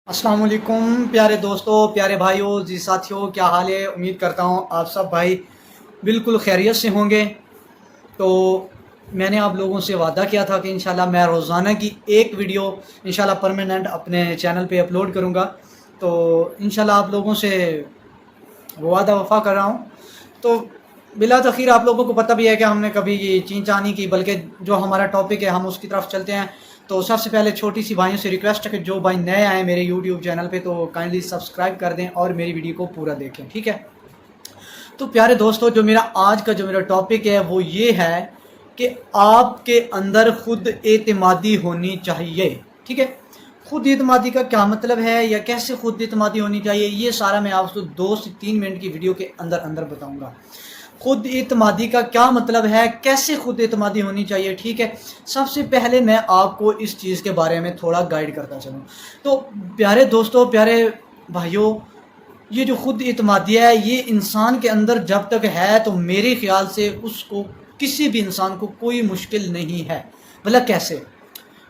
अस्सलाम वालेकुम प्यारे दोस्तों, प्यारे भाइयों, जी साथियों, क्या हाल है। उम्मीद करता हूँ आप सब भाई बिल्कुल खैरियत से होंगे। तो मैंने आप लोगों से वादा किया था कि इंशाल्लाह मैं रोज़ाना की एक वीडियो इंशाल्लाह परमानेंट अपने चैनल पे अपलोड करूँगा। तो इंशाल्लाह आप लोगों से वो वादा वफ़ा कर रहा हूँ। तो बिला तख़ीर आप लोगों को पता भी है कि हमने कभी ये चींचा नहीं की, बल्कि जो हमारा टॉपिक है हम उसकी तरफ चलते हैं। तो सबसे पहले छोटी सी भाइयों से रिक्वेस्ट है कि जो भाई नए आए मेरे यूट्यूब चैनल पे तो काइंडली सब्सक्राइब कर दें और मेरी वीडियो को पूरा देखें, ठीक है। तो प्यारे दोस्तों, जो मेरा आज का जो मेरा टॉपिक है वो ये है कि आपके अंदर खुद एतमादी होनी चाहिए, ठीक है। खुद एतमादी का क्या मतलब है या कैसे खुद एतमादी होनी चाहिए, ये सारा मैं आपको 2 से 3 मिनट की वीडियो के अंदर अंदर बताऊंगा। खुद एतमादी का क्या मतलब है, कैसे खुद एतमादी होनी चाहिए, ठीक है। सबसे पहले मैं आपको इस चीज़ के बारे में थोड़ा गाइड करता चलूँ। तो प्यारे दोस्तों, प्यारे भाइयों, ये जो खुद एतमादी है ये इंसान के अंदर जब तक है तो मेरे ख्याल से उसको किसी भी इंसान को कोई मुश्किल नहीं है। भला कैसे?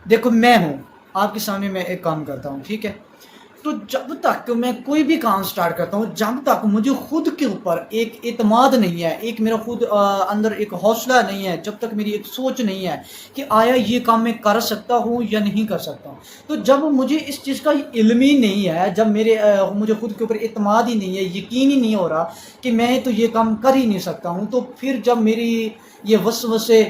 देखो, मैं हूँ आपके सामने, मैं एक काम करता हूँ, ठीक है। तो जब तक मैं कोई भी काम स्टार्ट करता हूँ, जब तक मुझे खुद के ऊपर एक एतमाद नहीं है, एक मेरा खुद अंदर एक हौसला नहीं है, जब तक मेरी एक सोच नहीं है कि आया ये काम मैं कर सकता हूँ या नहीं कर सकता हूँ, तो जब मुझे इस चीज़ का इल्म ही नहीं है, जब मुझे खुद के ऊपर एतमाद ही नहीं है, यकीन ही नहीं हो रहा कि मैं तो ये काम कर ही नहीं सकता हूँ, तो फिर जब मेरी ये वसवसे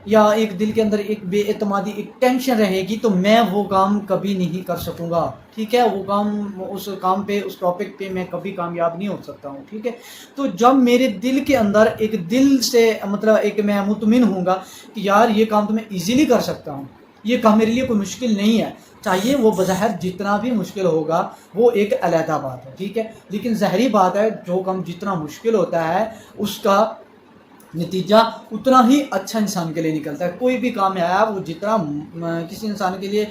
या एक दिल के अंदर एक बेएतमादी एक टेंशन रहेगी तो मैं वो काम कभी नहीं कर सकूँगा, ठीक है। वो काम, उस काम पे, उस टॉपिक पे मैं कभी कामयाब नहीं हो सकता हूँ, ठीक है। तो जब मेरे दिल के अंदर एक दिल से मतलब एक मैं मुतमिन होऊंगा कि यार ये काम तो मैं इजीली कर सकता हूँ, ये काम मेरे लिए कोई मुश्किल नहीं है, चाहिए वो बज़ाहिर जितना भी मुश्किल होगा वो एक अलहदा बात है, ठीक है। लेकिन ज़ाहिरी बात है जो काम जितना मुश्किल होता है उसका नतीजा उतना ही अच्छा इंसान के लिए निकलता है। कोई भी काम है वो जितना किसी इंसान के लिए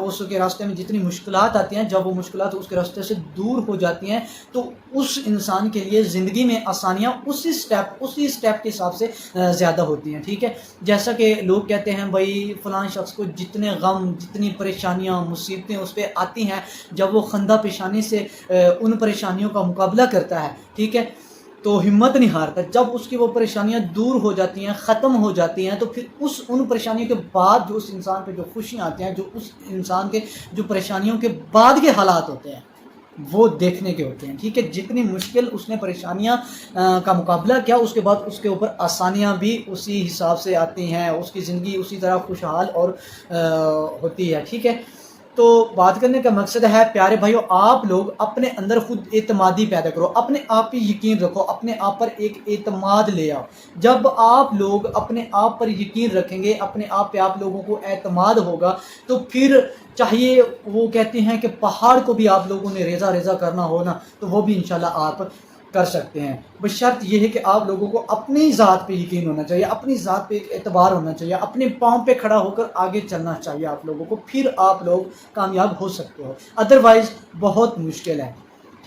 उसके रास्ते में जितनी मुश्किलात आती हैं, जब वो मुश्किलात उसके रास्ते से दूर हो जाती हैं तो उस इंसान के लिए ज़िंदगी में आसानियाँ उसी स्टेप के हिसाब से ज़्यादा होती हैं, ठीक है। जैसा कि लोग कहते हैं भाई फ़लाँ शख्स को जितने गम, जितनी परेशानियाँ, मुसीबतें उस पर आती हैं, जब वो खंदा पेशानी से उन परेशानियों का मुकाबला करता है, ठीक है, तो हिम्मत नहीं हारता। जब उसकी वो परेशानियां दूर हो जाती हैं, ख़त्म हो जाती हैं, तो फिर उन परेशानियों के बाद जो उस इंसान पे जो खुशियां आती हैं, जो उस इंसान के जो परेशानियों के बाद के हालात होते हैं वो देखने के होते हैं, ठीक है। जितनी मुश्किल उसने परेशानियां का मुकाबला किया, उसके बाद उसके ऊपर आसानियां भी उसी हिसाब से आती हैं, उसकी ज़िंदगी उसी तरह खुशहाल और होती है, ठीक है। तो बात करने का मकसद है प्यारे भाइयों, आप लोग अपने अंदर खुद एतमादी पैदा करो, अपने आप पे यकीन रखो, अपने आप पर एक एतमाद ले आओ। जब आप लोग अपने आप पर यकीन रखेंगे, अपने आप पे आप लोगों को एतमाद होगा, तो फिर चाहिए वो कहते हैं कि पहाड़ को भी आप लोगों ने रेजा रेजा करना हो ना, तो वो भी इंशाल्लाह आप कर सकते हैं। बस शर्त यह है कि आप लोगों को अपनी ज़ात पे यकीन होना चाहिए, अपनी ज़ात पे एक एतबार होना चाहिए, अपने पाँव पे खड़ा होकर आगे चलना चाहिए आप लोगों को, फिर आप लोग कामयाब हो सकते हो, अदरवाइज़ बहुत मुश्किल है,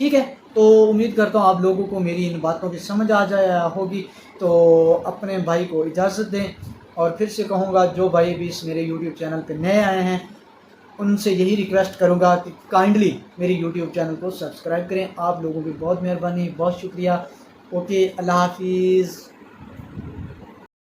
ठीक है। तो उम्मीद करता हूँ आप लोगों को मेरी इन बातों की समझ आ जाए होगी। तो अपने भाई को इजाज़त दें, और फिर से कहूँगा जो भाई भी इस मेरे यूट्यूब चैनल पर नए आए हैं उनसे यही रिक्वेस्ट करूँगा कि काइंडली मेरे यूट्यूब चैनल को सब्सक्राइब करें। आप लोगों की बहुत मेहरबानी, बहुत शुक्रिया। ओके, अल्लाह हाफिज़।